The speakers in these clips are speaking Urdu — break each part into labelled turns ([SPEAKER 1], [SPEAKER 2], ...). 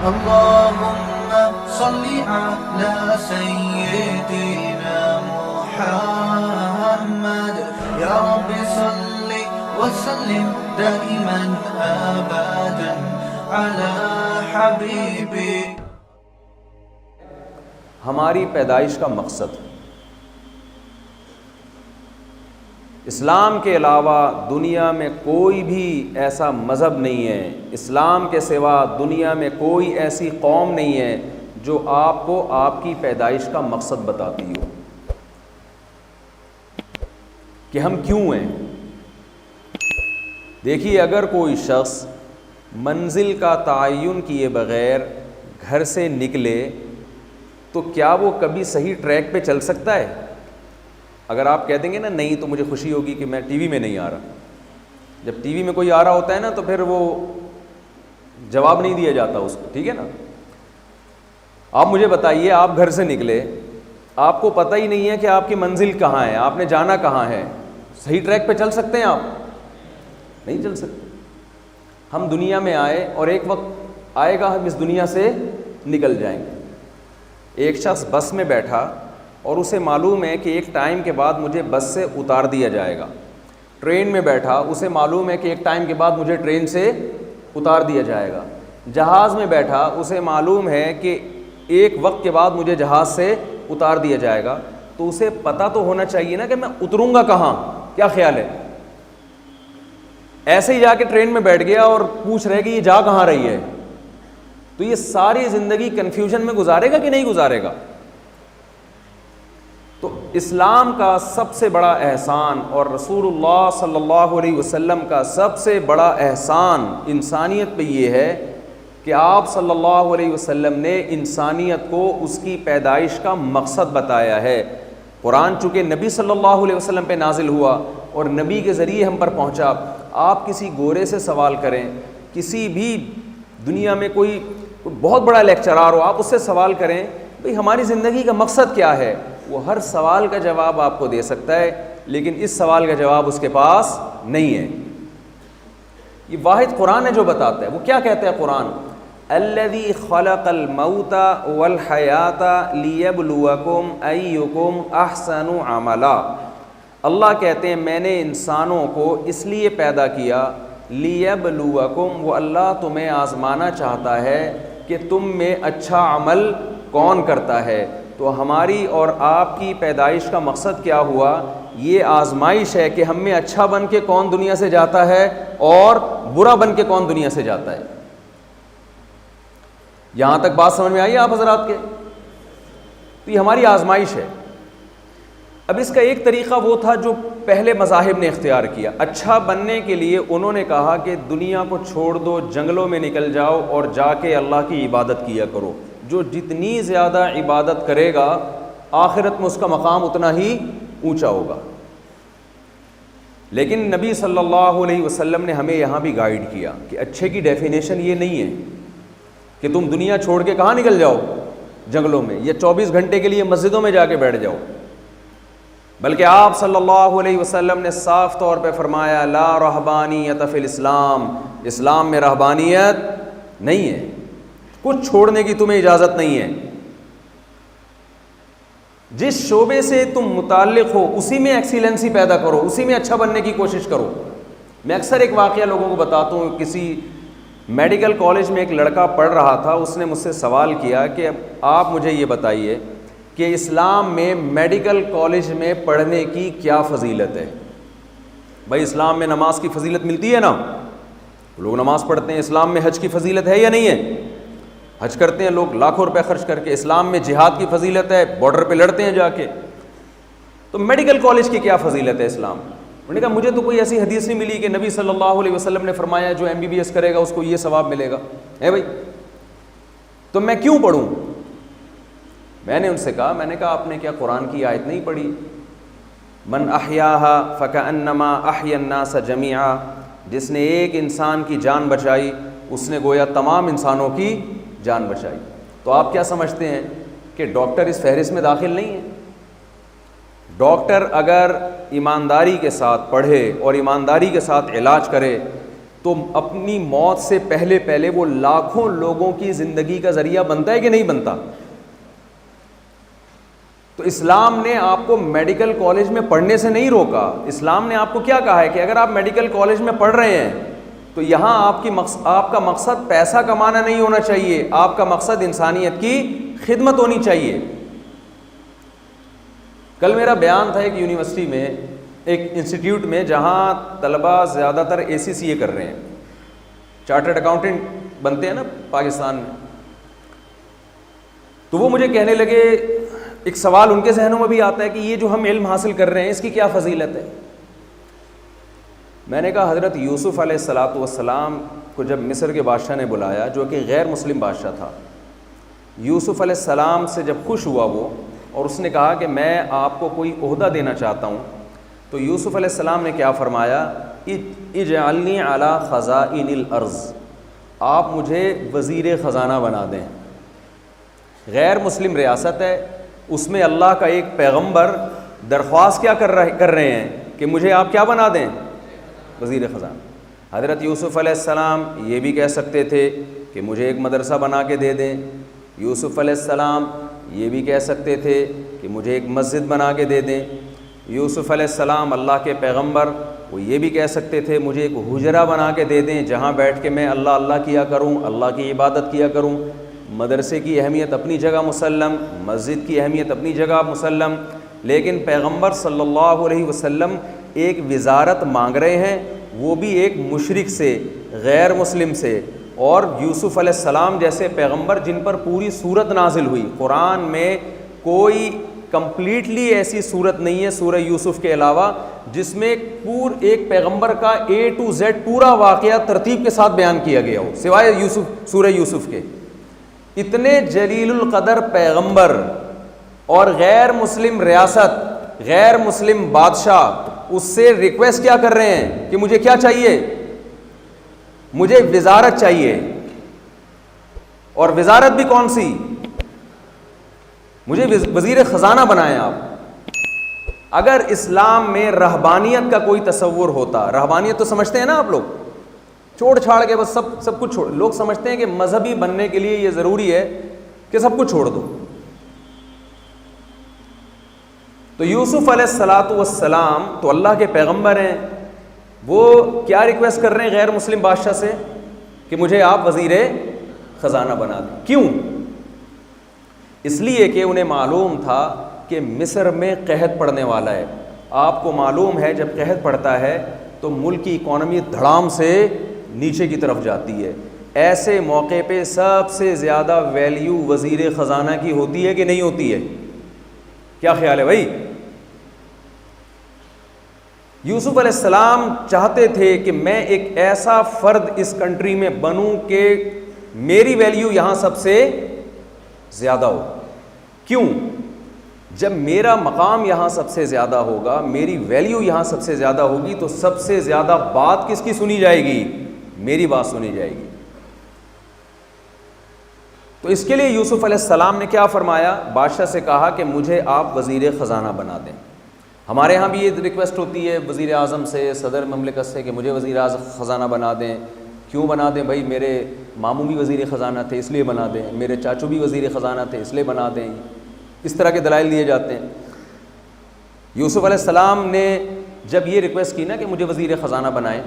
[SPEAKER 1] اللهم صل على سيدنا محمد يا رب صل وسلم دائما أبدا على حبيبي.
[SPEAKER 2] ہماری پیدائش کا مقصد اسلام کے علاوہ دنیا میں کوئی بھی ایسا مذہب نہیں ہے، اسلام کے سوا دنیا میں کوئی ایسی قوم نہیں ہے جو آپ کو آپ کی پیدائش کا مقصد بتاتی ہو کہ ہم کیوں ہیں. دیکھیے، اگر کوئی شخص منزل کا تعین کیے بغیر گھر سے نکلے تو کیا وہ کبھی صحیح ٹریک پہ چل سکتا ہے؟ اگر آپ کہہ دیں گے نا نہیں، تو مجھے خوشی ہوگی کہ میں ٹی وی میں نہیں آ رہا. جب ٹی وی میں کوئی آ رہا ہوتا ہے نا تو پھر وہ جواب نہیں دیا جاتا اس کو، ٹھیک ہے نا. آپ مجھے بتائیے، آپ گھر سے نکلے، آپ کو پتہ ہی نہیں ہے کہ آپ کی منزل کہاں ہے، آپ نے جانا کہاں ہے، صحیح ٹریک پہ چل سکتے ہیں آپ؟ نہیں چل سکتے. ہم دنیا میں آئے اور ایک وقت آئے گا ہم اس دنیا سے نکل جائیں گے. ایک شخص بس میں بیٹھا اور اسے معلوم ہے کہ ایک ٹائم کے بعد مجھے بس سے اتار دیا جائے گا. ٹرین میں بیٹھا، اسے معلوم ہے کہ ایک ٹائم کے بعد مجھے ٹرین سے اتار دیا جائے گا. جہاز میں بیٹھا، اسے معلوم ہے کہ ایک وقت کے بعد مجھے جہاز سے اتار دیا جائے گا. تو اسے پتہ تو ہونا چاہیے نا کہ میں اتروں گا کہاں. کیا خیال ہے؟ ایسے ہی جا کے ٹرین میں بیٹھ گیا اور پوچھ رہے کہ یہ جا کہاں رہی ہے، تو یہ ساری زندگی کنفیوژن میں گزارے گا کہ نہیں گزارے گا؟ تو اسلام کا سب سے بڑا احسان اور رسول اللہ صلی اللہ علیہ وسلم کا سب سے بڑا احسان انسانیت پہ یہ ہے کہ آپ صلی اللہ علیہ وسلم نے انسانیت کو اس کی پیدائش کا مقصد بتایا ہے. قرآن چونکہ نبی صلی اللہ علیہ وسلم پہ نازل ہوا اور نبی کے ذریعے ہم پر پہنچا. آپ کسی گورے سے سوال کریں، کسی بھی دنیا میں کوئی بہت بڑا لیکچرار ہو، آپ اس سے سوال کریں بھئی ہماری زندگی کا مقصد کیا ہے، وہ ہر سوال کا جواب آپ کو دے سکتا ہے، لیکن اس سوال کا جواب اس کے پاس نہیں ہے. یہ واحد قرآن ہے جو بتاتا ہے. وہ کیا کہتا ہے قرآن؟ الذی خلق الموت والحیات لیبلوکم ایکم احسن عملا. اللہ کہتے ہیں میں نے انسانوں کو اس لیے پیدا کیا، لیبلوکم، وہ اللہ تمہیں آزمانا چاہتا ہے کہ تم میں اچھا عمل کون کرتا ہے. تو ہماری اور آپ کی پیدائش کا مقصد کیا ہوا؟ یہ آزمائش ہے کہ ہم میں اچھا بن کے کون دنیا سے جاتا ہے اور برا بن کے کون دنیا سے جاتا ہے. یہاں تک بات سمجھ میں آئی آپ حضرات کے؟ تو یہ ہماری آزمائش ہے. اب اس کا ایک طریقہ وہ تھا جو پہلے مذاہب نے اختیار کیا. اچھا بننے کے لیے انہوں نے کہا کہ دنیا کو چھوڑ دو، جنگلوں میں نکل جاؤ اور جا کے اللہ کی عبادت کیا کرو. جو جتنی زیادہ عبادت کرے گا آخرت میں اس کا مقام اتنا ہی اونچا ہوگا. لیکن نبی صلی اللہ علیہ وسلم نے ہمیں یہاں بھی گائیڈ کیا کہ اچھے کی ڈیفینیشن یہ نہیں ہے کہ تم دنیا چھوڑ کے کہاں نکل جاؤ، جنگلوں میں، یا 24 گھنٹے کے لیے مسجدوں میں جا کے بیٹھ جاؤ. بلکہ آپ صلی اللہ علیہ وسلم نے صاف طور پہ فرمایا لا رہبانیت فی الاسلام، اسلام میں رہبانیت نہیں ہے، کچھ چھوڑنے کی تمہیں اجازت نہیں ہے. جس شعبے سے تم متعلق ہو اسی میں ایکسیلنسی پیدا کرو، اسی میں اچھا بننے کی کوشش کرو. میں اکثر ایک واقعہ لوگوں کو بتاتا ہوں. کسی میڈیکل کالج میں ایک لڑکا پڑھ رہا تھا، اس نے مجھ سے سوال کیا کہ آپ مجھے یہ بتائیے کہ اسلام میں میڈیکل کالج میں پڑھنے کی کیا فضیلت ہے. بھائی اسلام میں نماز کی فضیلت ملتی ہے نا، لوگ نماز پڑھتے ہیں. اسلام میں حج کی فضیلت ہے یا نہیں ہے؟ حج کرتے ہیں لوگ لاکھوں روپے خرچ کر کے. اسلام میں جہاد کی فضیلت ہے، بارڈر پہ لڑتے ہیں جا کے. تو میڈیکل کالج کی کیا فضیلت ہے اسلام؟ انہوں نے کہا مجھے تو کوئی ایسی حدیث نہیں ملی کہ نبی صلی اللہ علیہ وسلم نے فرمایا جو MBBS کرے گا اس کو یہ ثواب ملے گا. ہے بھائی، تو میں کیوں پڑھوں؟ میں نے ان سے کہا، میں نے کہا آپ نے کیا قرآن کی آیت نہیں پڑھی؟ من احیاها فکأنما احیا الناس جمیعا. جس نے ایک انسان کی جان بچائی اس نے گویا تمام انسانوں کی جان بچائی. تو آپ کیا سمجھتے ہیں کہ ڈاکٹر اس فہرست میں داخل نہیں ہے؟ ڈاکٹر اگر ایمانداری کے ساتھ پڑھے اور ایمانداری کے ساتھ علاج کرے تو اپنی موت سے پہلے پہلے وہ لاکھوں لوگوں کی زندگی کا ذریعہ بنتا ہے کہ نہیں بنتا؟ تو اسلام نے آپ کو میڈیکل کالج میں پڑھنے سے نہیں روکا. اسلام نے آپ کو کیا کہا ہے کہ اگر آپ میڈیکل کالج میں پڑھ رہے ہیں تو یہاں آپ کا مقصد پیسہ کمانا نہیں ہونا چاہیے, آپ کا مقصد انسانیت کی خدمت ہونی چاہیے. کل میرا بیان تھا ایک یونیورسٹی میں, ایک انسٹیٹیوٹ میں, جہاں طلباء زیادہ تر ACCA کر رہے ہیں, چارٹرڈ اکاؤنٹنٹ بنتے ہیں نا پاکستان میں. تو وہ مجھے کہنے لگے, ایک سوال ان کے ذہنوں میں بھی آتا ہے کہ یہ جو ہم علم حاصل کر رہے ہیں اس کی کیا فضیلت ہے. میں نے کہا حضرت یوسف علیہ السلام کو جب مصر کے بادشاہ نے بلایا, جو کہ غیر مسلم بادشاہ تھا, یوسف علیہ السلام سے جب خوش ہوا وہ, اور اس نے کہا کہ میں آپ کو کوئی عہدہ دینا چاہتا ہوں, تو یوسف علیہ السلام نے کیا فرمایا, اجعلنی علی خزائن الارض, آپ مجھے وزیر خزانہ بنا دیں. غیر مسلم ریاست ہے, اس میں اللہ کا ایک پیغمبر درخواست کیا کر رہے ہیں کہ مجھے آپ کیا بنا دیں, وزیر خزانہ. حضرت یوسف علیہ السلام یہ بھی کہہ سکتے تھے کہ مجھے ایک مدرسہ بنا کے دے دیں. یوسف علیہ السلام یہ بھی کہہ سکتے تھے کہ مجھے ایک مسجد بنا کے دے دیں. یوسف علیہ السلام اللہ کے پیغمبر, وہ یہ بھی کہہ سکتے تھے مجھے ایک حجرہ بنا کے دے دیں جہاں بیٹھ کے میں اللہ اللہ کیا کروں, اللہ کی عبادت کیا کروں. مدرسے کی اہمیت اپنی جگہ مسلم, مسجد کی اہمیت اپنی جگہ مسلم, لیکن پیغمبر صلی اللہ علیہ وسلم ایک وزارت مانگ رہے ہیں, وہ بھی ایک مشرک سے, غیر مسلم سے. اور یوسف علیہ السلام جیسے پیغمبر جن پر پوری سورت نازل ہوئی, قرآن میں کوئی کمپلیٹلی ایسی سورت نہیں ہے سورہ یوسف کے علاوہ جس میں ایک پیغمبر کا A to Z پورا واقعہ ترتیب کے ساتھ بیان کیا گیا ہو, سوائے سورہ یوسف کے. اتنے جلیل القدر پیغمبر اور غیر مسلم ریاست, غیر مسلم بادشاہ اس سے ریکویسٹ کیا کر رہے ہیں کہ مجھے کیا چاہیے, مجھے وزارت چاہیے. اور وزارت بھی کون سی, مجھے وزیر خزانہ بنائیں آپ. اگر اسلام میں رہبانیت کا کوئی تصور ہوتا, رہبانیت تو سمجھتے ہیں نا آپ لوگ, چھوڑ چھاڑ کے بس سب کچھ چھوڑ. لوگ سمجھتے ہیں کہ مذہبی بننے کے لیے یہ ضروری ہے کہ سب کچھ چھوڑ دو. تو یوسف علیہ السلام تو اللہ کے پیغمبر ہیں, وہ کیا ریکویسٹ کر رہے ہیں غیر مسلم بادشاہ سے کہ مجھے آپ وزیر خزانہ بنا دیں. کیوں؟ اس لیے کہ انہیں معلوم تھا کہ مصر میں قحط پڑنے والا ہے. آپ کو معلوم ہے جب قحط پڑتا ہے تو ملک کی اکانومی دھڑام سے نیچے کی طرف جاتی ہے. ایسے موقع پہ سب سے زیادہ ویلیو وزیر خزانہ کی ہوتی ہے کہ نہیں ہوتی ہے؟ کیا خیال ہے بھائی؟ یوسف علیہ السلام چاہتے تھے کہ میں ایک ایسا فرد اس کنٹری میں بنوں کہ میری ویلیو یہاں سب سے زیادہ ہو. کیوں؟ جب میرا مقام یہاں سب سے زیادہ ہوگا, میری ویلیو یہاں سب سے زیادہ ہوگی, تو سب سے زیادہ بات کس کی سنی جائے گی؟ میری بات سنی جائے گی. تو اس کے لیے یوسف علیہ السلام نے کیا فرمایا, بادشاہ سے کہا کہ مجھے آپ وزیر خزانہ بنا دیں. ہمارے ہاں بھی یہ ریکویسٹ ہوتی ہے وزیر اعظم سے, صدر مملکت سے, کہ مجھے وزیر خزانہ بنا دیں. کیوں بنا دیں بھائی؟ میرے ماموں بھی وزیر خزانہ تھے اس لیے بنا دیں, میرے چاچو بھی وزیر خزانہ تھے اس لیے بنا دیں. اس طرح کے دلائل دیے جاتے ہیں. یوسف علیہ السلام نے جب یہ ریکویسٹ کی نا کہ مجھے وزیر خزانہ بنائیں,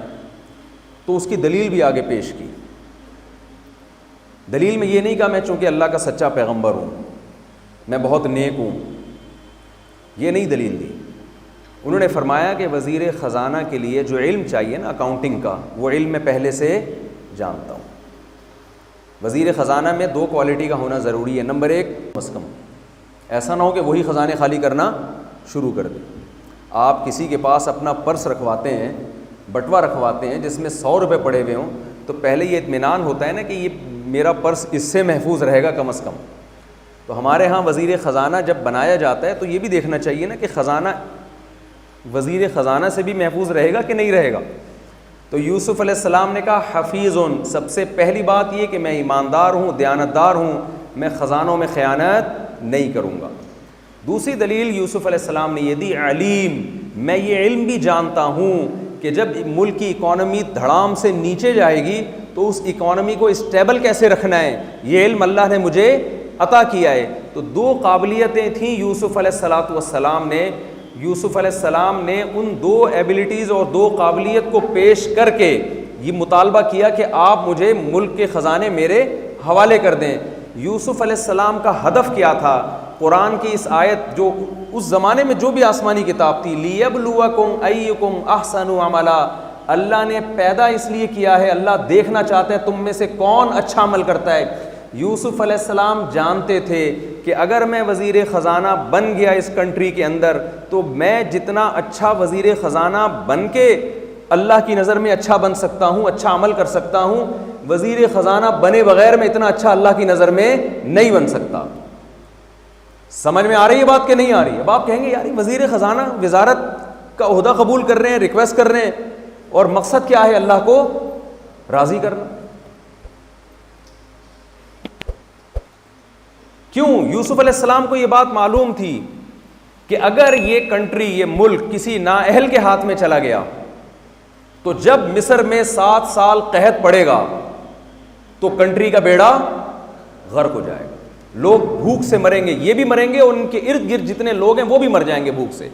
[SPEAKER 2] تو اس کی دلیل بھی آگے پیش کی. دلیل میں یہ نہیں کہا میں چونکہ اللہ کا سچا پیغمبر ہوں, میں بہت نیک ہوں, یہ نہیں دلیل دی. انہوں نے فرمایا کہ وزیر خزانہ کے لیے جو علم چاہیے نا اکاؤنٹنگ کا, وہ علم میں پہلے سے جانتا ہوں. وزیر خزانہ میں 2 کوالٹی کا ہونا ضروری ہے. نمبر 1, کم از کم ایسا نہ ہو کہ وہی خزانے خالی کرنا شروع کر دیں. آپ کسی کے پاس اپنا پرس رکھواتے ہیں, بٹوا رکھواتے ہیں جس میں 100 روپے پڑے ہوئے ہوں, تو پہلے یہ اطمینان ہوتا ہے نا کہ یہ میرا پرس اس سے محفوظ رہے گا کم از کم. تو ہمارے ہاں وزیر خزانہ جب بنایا جاتا ہے تو یہ بھی دیکھنا چاہیے نا کہ خزانہ وزیر خزانہ سے بھی محفوظ رہے گا کہ نہیں رہے گا. تو یوسف علیہ السلام نے کہا حفیظن, سب سے پہلی بات یہ کہ میں ایماندار ہوں, دیانتدار ہوں, میں خزانوں میں خیانت نہیں کروں گا. دوسری دلیل یوسف علیہ السلام نے یہ دی, علیم, میں یہ علم بھی جانتا ہوں کہ جب ملک کی اکانومی دھڑام سے نیچے جائے گی تو اس اکانومی کو اسٹیبل کیسے رکھنا ہے، یہ علم اللہ نے مجھے عطا کیا ہے۔ تو دو قابلیتیں تھیں یوسف علیہ السلام نے، یوسف علیہ السلام نے ان دو ایبلٹیز اور دو قابلیت کو پیش کر کے یہ مطالبہ کیا کہ آپ مجھے ملک کے خزانے میرے حوالے کر دیں۔ یوسف علیہ السلام کا ہدف کیا تھا؟ قرآن کی اس آیت، جو اس زمانے میں جو بھی آسمانی کتاب تھی، لِيَبْلُوَكُمْ أَيُّكُمْ أَحْسَنُ عَمَلًا، اللہ نے پیدا اس لیے کیا ہے، اللہ دیکھنا چاہتے ہیں تم میں سے کون اچھا عمل کرتا ہے۔ یوسف علیہ السلام جانتے تھے کہ اگر میں وزیر خزانہ بن گیا اس کنٹری کے اندر تو میں جتنا اچھا وزیر خزانہ بن کے اللہ کی نظر میں اچھا بن سکتا ہوں، اچھا عمل کر سکتا ہوں، وزیر خزانہ بنے بغیر میں اتنا اچھا اللہ کی نظر میں نہیں بن سکتا۔ سمجھ میں آ رہی ہے بات کہ نہیں آ رہی ہے؟ اب آپ کہیں گے یار وزیر خزانہ وزارت کا عہدہ قبول کر رہے ہیں، ریکویسٹ کر رہے ہیں، اور مقصد کیا ہے؟ اللہ کو راضی کرنا۔ کیوں؟ یوسف علیہ السلام کو یہ بات معلوم تھی کہ اگر یہ کنٹری، یہ ملک کسی نااہل کے ہاتھ میں چلا گیا تو جب مصر میں 7 سال قحط پڑے گا تو کنٹری کا بیڑا غرق ہو جائے گا، لوگ بھوک سے مریں گے، یہ بھی مریں گے اور ان کے ارد گرد جتنے لوگ ہیں وہ بھی مر جائیں گے بھوک سے۔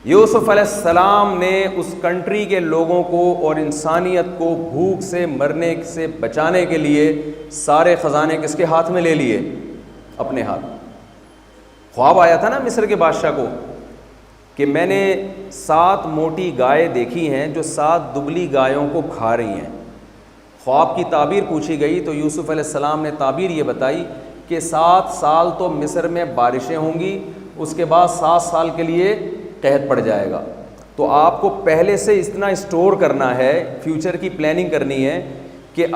[SPEAKER 2] یوسف علیہ السلام نے اس کنٹری کے لوگوں کو اور انسانیت کو بھوک سے مرنے سے بچانے کے لیے سارے خزانے کس کے ہاتھ میں لے لیے؟ اپنے ہاتھ۔ خواب آیا تھا نا مصر کے بادشاہ کو کہ میں نے 7 موٹی گائے دیکھی ہیں جو 7 دبلی گایوں کو کھا رہی ہیں۔ خواب کی تعبیر پوچھی گئی تو یوسف علیہ السلام نے تعبیر یہ بتائی کہ 7 سال تو مصر میں بارشیں ہوں گی، اس کے بعد 7 سال کے لیے قحط پڑ جائے گا، تو آپ کو پہلے سے اتنا اسٹور کرنا ہے، فیوچر کی پلاننگ کرنی ہے کہ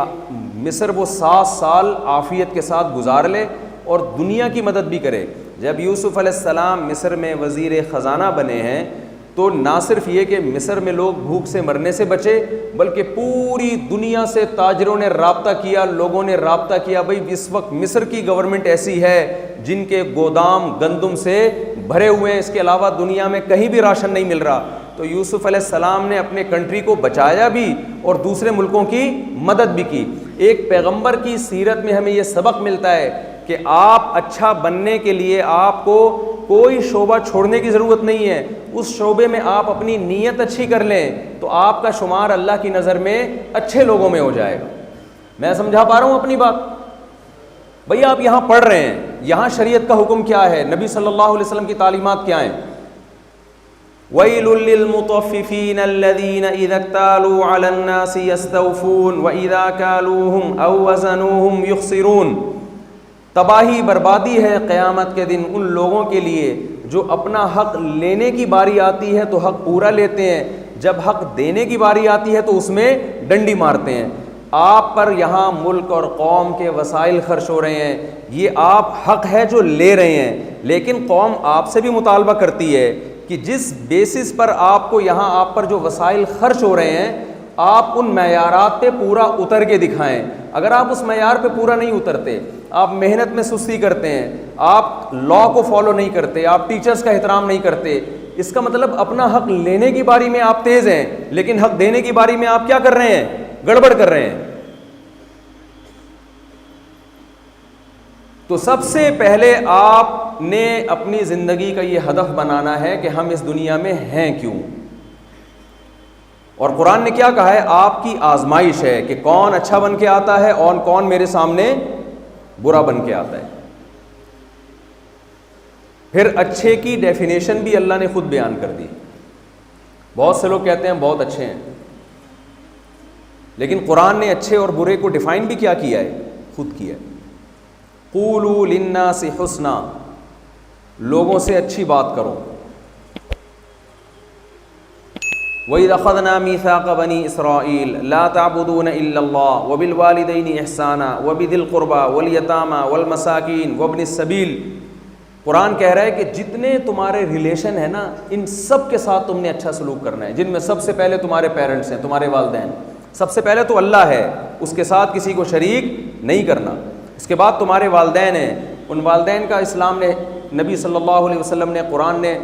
[SPEAKER 2] مصر وہ 7 سال عافیت کے ساتھ گزار لے اور دنیا کی مدد بھی کرے۔ جب یوسف علیہ السلام مصر میں وزیر خزانہ بنے ہیں تو نہ صرف یہ کہ مصر میں لوگ بھوک سے مرنے سے بچے، بلکہ پوری دنیا سے تاجروں نے رابطہ کیا، لوگوں نے رابطہ کیا، بھئی اس وقت مصر کی گورنمنٹ ایسی ہے جن کے گودام گندم سے بھرے ہوئے ہیں، اس کے علاوہ دنیا میں کہیں بھی راشن نہیں مل رہا۔ تو یوسف علیہ السلام نے اپنے کنٹری کو بچایا بھی اور دوسرے ملکوں کی مدد بھی کی۔ ایک پیغمبر کی سیرت میں ہمیں یہ سبق ملتا ہے کہ آپ اچھا بننے کے لیے آپ کو کوئی شعبہ چھوڑنے کی ضرورت نہیں ہے، اس شعبے میں آپ اپنی نیت اچھی کر لیں تو آپ کا شمار اللہ کی نظر میں اچھے لوگوں میں ہو جائے گا۔ میں سمجھا پا رہا ہوں اپنی بات؟ بھئی آپ یہاں پڑھ رہے ہیں، یہاں شریعت کا حکم کیا ہے، نبی صلی اللہ علیہ وسلم کی تعلیمات کیا ہیں؟ وَيْلٌ لِّلْمُطَفِّفِينَ الَّذِينَ إِذَا اكْتَالُوا عَلَى النَّاسِ يَسْتَوْفُونَ وَإِذَا كَالُوهُمْ أَوْ وَزَنُوهُمْ يُخْسِرُونَ۔ تباہی بربادی ہے قیامت کے دن ان لوگوں کے لیے جو اپنا حق لینے کی باری آتی ہے تو حق پورا لیتے ہیں، جب حق دینے کی باری آتی ہے تو اس میں ڈنڈی مارتے ہیں۔ آپ پر یہاں ملک اور قوم کے وسائل خرچ ہو رہے ہیں، یہ آپ حق ہے جو لے رہے ہیں، لیکن قوم آپ سے بھی مطالبہ کرتی ہے کہ جس بیسس پر آپ کو یہاں آپ پر جو وسائل خرچ ہو رہے ہیں آپ ان معیارات پہ پورا اتر کے دکھائیں۔ اگر آپ اس معیار پہ پورا نہیں اترتے، آپ محنت میں سستی کرتے ہیں، آپ لاء کو فالو نہیں کرتے، آپ ٹیچرز کا احترام نہیں کرتے، اس کا مطلب اپنا حق لینے کی باری میں آپ تیز ہیں لیکن حق دینے کی باری میں آپ کیا کر رہے ہیں؟ گڑبڑ کر رہے ہیں۔ تو سب سے پہلے آپ نے اپنی زندگی کا یہ ہدف بنانا ہے کہ ہم اس دنیا میں ہیں کیوں، اور قرآن نے کیا کہا ہے؟ آپ کی آزمائش ہے کہ کون اچھا بن کے آتا ہے اور کون میرے سامنے برا بن کے آتا ہے۔ پھر اچھے کی ڈیفینیشن بھی اللہ نے خود بیان کر دی۔ بہت سے لوگ کہتے ہیں بہت اچھے ہیں، لیکن قرآن نے اچھے اور برے کو ڈیفائن بھی کیا کیا ہے؟ خود کیا ہے۔ قولوا للناس حسنا، لوگوں سے اچھی بات کرو۔ وَإِذْ أَخَذْنَا مِيثَاقَ بَنِي إِسْرَائِيلَ لَا تَعْبُدُونَ إِلَّا اللَّهَ وَبِالْوَالِدَيْنِ إِحْسَانًا وَبِذِي الْقُرْبَى وَالْيَتَامَى وَالْمَسَاكِينِ وَابْنِ السَّبِيلِ۔ قرآن کہہ رہا ہے کہ جتنے تمہارے ریلیشن ہیں نا ان سب کے ساتھ تم نے اچھا سلوک کرنا ہے، جن میں سب سے پہلے تمہارے پیرنٹس ہیں، تمہارے والدین، سب سے پہلے تو اللہ ہے، اس کے ساتھ کسی کو شریک نہیں کرنا، اس کے بعد تمہارے والدین ہیں، ان والدین کا اسلام نے، نبی صلی اللہ علیہ وسلم نے، قرآن نے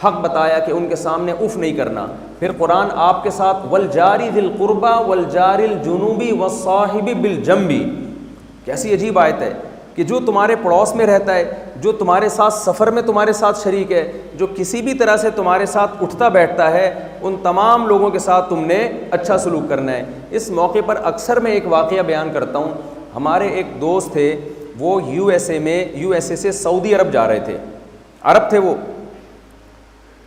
[SPEAKER 2] حق بتایا کہ ان کے سامنے اف نہیں کرنا. پھر قرآن آپ کے ساتھ والجاری ذی القربى والجار الجنوب والصاحب بالجنب. کیسی عجیب آیت ہے کہ جو تمہارے پڑوس میں رہتا ہے, جو تمہارے ساتھ سفر میں تمہارے ساتھ شریک ہے, جو کسی بھی طرح سے تمہارے ساتھ اٹھتا بیٹھتا ہے, ان تمام لوگوں کے ساتھ تم نے اچھا سلوک کرنا ہے. اس موقع پر اکثر میں ایک واقعہ بیان کرتا ہوں. ہمارے ایک دوست تھے, وہ یو ایس اے سے سعودی عرب جا رہے تھے, عرب تھے وہ.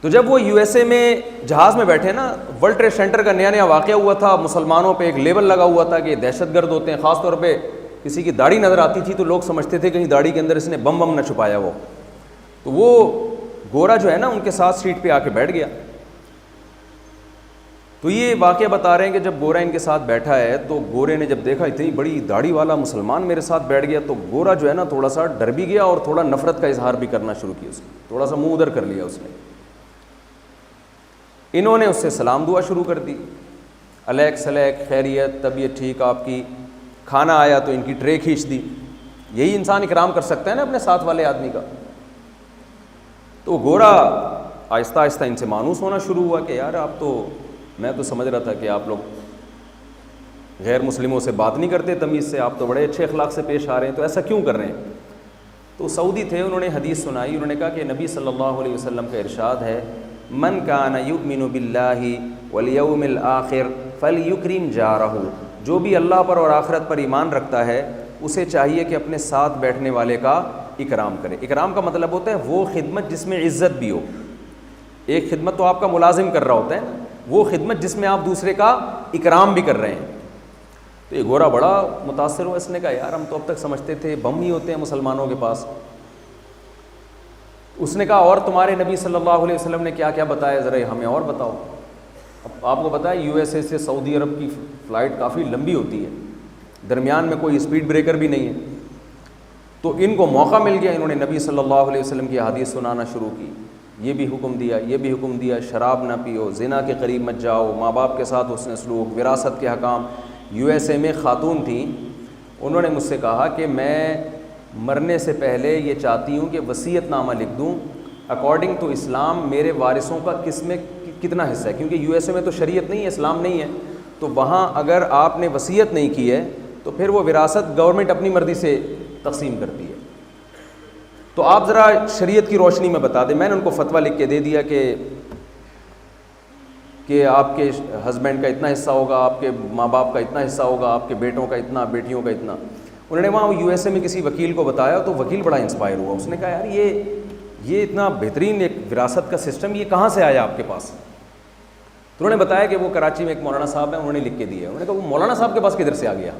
[SPEAKER 2] تو جب وہ یو ایس اے میں جہاز میں بیٹھے نا, ورلڈ ٹریڈ سینٹر کا نیا نیا واقعہ ہوا تھا, مسلمانوں پہ ایک لیبل لگا ہوا تھا کہ یہ دہشت گرد ہوتے ہیں. خاص طور پہ کسی کی داڑھی نظر آتی تھی تو لوگ سمجھتے تھے کہیں داڑھی کے اندر اس نے بم نہ چھپایا ہو. تو وہ گورا جو ہے نا ان کے ساتھ سیٹ پہ آ کے بیٹھ گیا. تو یہ واقعہ بتا رہے ہیں کہ جب گورا ان کے ساتھ بیٹھا ہے تو گورے نے جب دیکھا اتنی بڑی داڑھی والا مسلمان میرے ساتھ بیٹھ گیا, تو گورا جو ہے نا تھوڑا سا ڈر بھی گیا اور تھوڑا نفرت کا اظہار بھی کرنا شروع کیا. اس نے تھوڑا سا منہ ادھر کر لیا اس نے. انہوں نے اس سے سلام دعا شروع کر دی, علیک سلیک, خیریت, طبیعت ٹھیک آپ کی. کھانا آیا تو ان کی ٹرے کھینچ دی. یہی انسان اکرام کر سکتا ہے نا اپنے ساتھ والے آدمی کا. تو گورا آہستہ آہستہ ان سے مانوس ہونا شروع ہوا کہ یار آپ تو, میں تو سمجھ رہا تھا کہ آپ لوگ غیر مسلموں سے بات نہیں کرتے تمیز سے, آپ تو بڑے اچھے اخلاق سے پیش آ رہے ہیں, تو ایسا کیوں کر رہے ہیں. تو سعودی تھے, انہوں نے حدیث سنائی. انہوں نے کہا کہ نبی صلی اللہ علیہ وسلم کا ارشاد ہے, من کان یؤمن باللہ والیوم الآخر فلیکرم جارہ. جو بھی اللہ پر اور آخرت پر ایمان رکھتا ہے اسے چاہیے کہ اپنے ساتھ بیٹھنے والے کا اکرام کرے. اکرام کا مطلب ہوتا ہے وہ خدمت جس میں عزت بھی ہو. ایک خدمت تو آپ کا ملازم کر رہا ہوتا ہے, وہ خدمت جس میں آپ دوسرے کا اکرام بھی کر رہے ہیں. تو یہ گورا بڑا متاثر ہوا. اس نے کہا یار ہم تو اب تک سمجھتے تھے بم ہی ہوتے ہیں مسلمانوں کے پاس. اس نے کہا اور تمہارے نبی صلی اللہ علیہ وسلم نے کیا کیا بتایا, ذرا ہمیں اور بتاؤ. اب آپ کو پتہ ہے یو ایس اے سے سعودی عرب کی فلائٹ کافی لمبی ہوتی ہے, درمیان میں کوئی اسپیڈ بریکر بھی نہیں ہے. تو ان کو موقع مل گیا, انہوں نے نبی صلی اللہ علیہ وسلم کی حدیث سنانا شروع کی. یہ بھی حکم دیا, یہ بھی حکم دیا, شراب نہ پیو, زنا کے قریب مت جاؤ, ماں باپ کے ساتھ حسن سلوک, وراثت کے حکام. یو ایس اے میں خاتون تھیں, انہوں نے مجھ سے کہا کہ میں مرنے سے پہلے یہ چاہتی ہوں کہ وصیت نامہ لکھ دوں اکارڈنگ ٹو اسلام میرے وارثوں کا کس میں کتنا حصہ ہے, کیونکہ یو ایس اے میں تو شریعت نہیں ہے, اسلام نہیں ہے. تو وہاں اگر آپ نے وصیت نہیں کی ہے تو پھر وہ وراثت گورنمنٹ اپنی مرضی سے تقسیم کرتی ہے. تو آپ ذرا شریعت کی روشنی میں بتا دیں. میں نے ان کو فتویٰ لکھ کے دے دیا کہ آپ کے ہسبینڈ کا اتنا حصہ ہوگا, آپ کے ماں باپ کا اتنا حصہ ہوگا, آپ کے بیٹوں کا اتنا, بیٹیوں کا اتنا. انہوں نے وہاں یو ایس اے میں کسی وکیل کو بتایا تو وکیل بڑا انسپائر ہوا. اس نے کہا یار یہ اتنا بہترین ایک وراثت کا سسٹم یہ کہاں سے آیا آپ کے پاس. تو انہوں نے بتایا کہ وہ کراچی میں ایک مولانا صاحب ہیں, انہوں نے لکھ کے دیا. انہوں نے کہا وہ مولانا صاحب کے پاس کدھر سے آ گیا.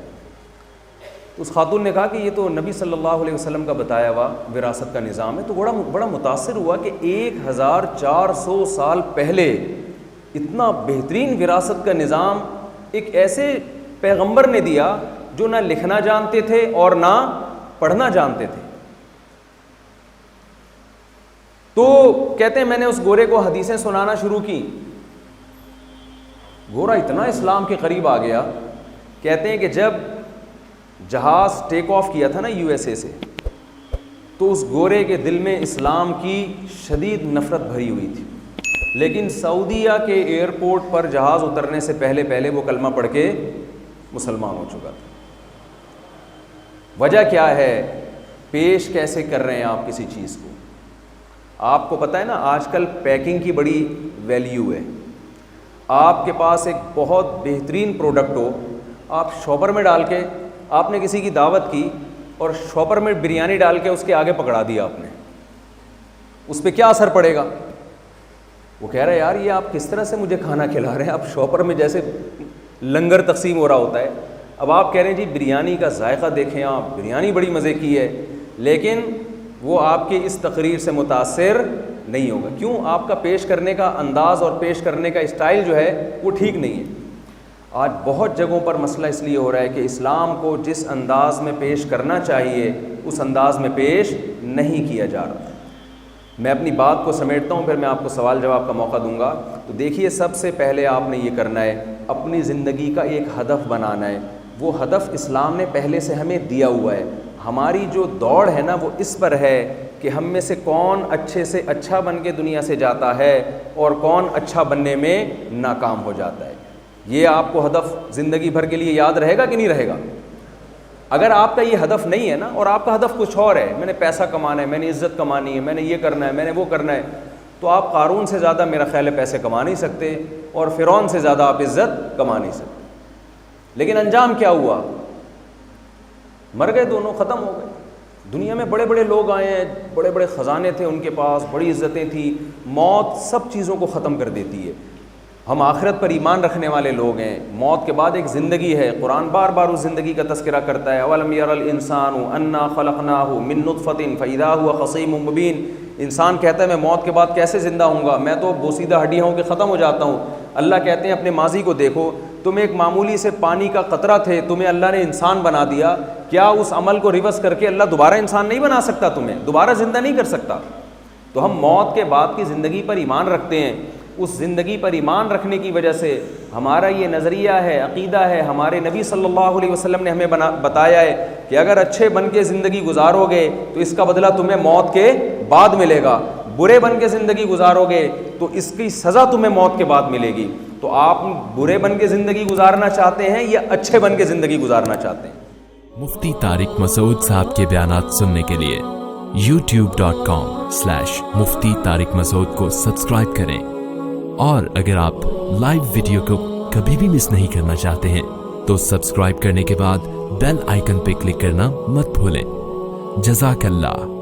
[SPEAKER 2] تو اس خاتون نے کہا کہ یہ تو نبی صلی اللہ علیہ وسلم کا بتایا ہوا وراثت کا نظام ہے. تو بڑا متاثر ہوا کہ 1400 سال پہلے اتنا بہترین وراثت کا نظام ایک ایسے پیغمبر نے دیا جو نہ لکھنا جانتے تھے اور نہ پڑھنا جانتے تھے. تو کہتے ہیں میں نے اس گورے کو حدیثیں سنانا شروع کی. گورا اتنا اسلام کے قریب آ گیا. کہتے ہیں کہ جب جہاز ٹیک آف کیا تھا نا یو ایس اے سے, تو اس گورے کے دل میں اسلام کی شدید نفرت بھری ہوئی تھی. لیکن سعودیہ کے ایئرپورٹ پر جہاز اترنے سے پہلے وہ کلمہ پڑھ کے مسلمان ہو چکا تھا. وجہ کیا ہے, پیش کیسے کر رہے ہیں آپ کسی چیز کو. آپ کو پتہ ہے نا آج کل پیکنگ کی بڑی ویلیو ہے. آپ کے پاس ایک بہت بہترین پروڈکٹ ہو, آپ شاپر میں ڈال کے, آپ نے کسی کی دعوت کی اور شاپر میں بریانی ڈال کے اس کے آگے پکڑا دیا آپ نے, اس پہ کیا اثر پڑے گا. وہ کہہ رہا ہے یار یہ آپ کس طرح سے مجھے کھانا کھلا رہے ہیں, آپ شاپر میں جیسے لنگر تقسیم ہو رہا ہوتا ہے. اب آپ کہہ رہے ہیں جی بریانی کا ذائقہ دیکھیں, آپ بریانی بڑی مزے کی ہے, لیکن وہ آپ کی اس تقریر سے متاثر نہیں ہوگا. کیوں؟ آپ کا پیش کرنے کا انداز اور پیش کرنے کا اسٹائل جو ہے وہ ٹھیک نہیں ہے. آج بہت جگہوں پر مسئلہ اس لیے ہو رہا ہے کہ اسلام کو جس انداز میں پیش کرنا چاہیے اس انداز میں پیش نہیں کیا جا رہا. میں اپنی بات کو سمیٹتا ہوں, پھر میں آپ کو سوال جواب کا موقع دوں گا. تو دیکھیے سب سے پہلے آپ نے یہ کرنا ہے, اپنی زندگی کا ایک ہدف بنانا ہے. وہ ہدف اسلام نے پہلے سے ہمیں دیا ہوا ہے. ہماری جو دوڑ ہے نا وہ اس پر ہے کہ ہم میں سے کون اچھے سے اچھا بن کے دنیا سے جاتا ہے اور کون اچھا بننے میں ناکام ہو جاتا ہے. یہ آپ کو ہدف زندگی بھر کے لیے یاد رہے گا کہ نہیں رہے گا؟ اگر آپ کا یہ ہدف نہیں ہے نا، اور آپ کا ہدف کچھ اور ہے، میں نے پیسہ کمانا ہے، میں نے عزت کمانی ہے، میں نے یہ کرنا ہے، میں نے وہ کرنا ہے، تو آپ قارون سے زیادہ میرا خیال ہے پیسے کما نہیں سکتے، اور فرعون سے زیادہ آپ عزت کما نہیں سکتے. لیکن انجام کیا ہوا؟ مر گئے دونوں، ختم ہو گئے. دنیا میں بڑے بڑے لوگ آئے ہیں، بڑے بڑے خزانے تھے ان کے پاس، بڑی عزتیں تھیں. موت سب چیزوں کو ختم کر دیتی ہے. ہم آخرت پر ایمان رکھنے والے لوگ ہیں. موت کے بعد ایک زندگی ہے. قرآن بار بار اس زندگی کا تذکرہ کرتا ہے. اولم یر الانسان انا خلقناہ من نطفۃ فاذا هو خصیم مبین. انسان کہتا ہے میں موت کے بعد کیسے زندہ ہوں گا، میں تو بوسیدہ ہڈیاں ہوں کہ ختم ہو جاتا ہوں. اللہ کہتے ہیں اپنے ماضی کو دیکھو، تم ایک معمولی سے پانی کا قطرہ تھے، تمہیں اللہ نے انسان بنا دیا. کیا اس عمل کو ریورس کر کے اللہ دوبارہ انسان نہیں بنا سکتا؟ تمہیں دوبارہ زندہ نہیں کر سکتا؟ تو ہم موت کے بعد کی زندگی پر ایمان رکھتے ہیں. اس زندگی پر ایمان رکھنے کی وجہ سے ہمارا یہ نظریہ ہے، عقیدہ ہے. ہمارے نبی صلی اللہ علیہ وسلم نے ہمیں بتایا ہے کہ اگر اچھے بن کے زندگی گزارو گے تو اس کا بدلہ تمہیں موت کے بعد ملے گا. برے بن کے زندگی گزارو گے تو اس کی سزا تمہیں موت کے بعد ملے گی. تو آپ برے بن کے زندگی گزارنا چاہتے ہیں یا اچھے بن کے زندگی گزارنا چاہتے ہیں؟
[SPEAKER 3] مفتی طارق مسعود صاحب کے بیانات سننے کے لیے youtube.com/مفتی طارق مسعود کو سبسکرائب کریں، اور اگر آپ لائیو ویڈیو کو کبھی بھی مس نہیں کرنا چاہتے ہیں تو سبسکرائب کرنے کے بعد بیل آئیکن پہ کلک کرنا مت بھولیں. جزاک اللہ.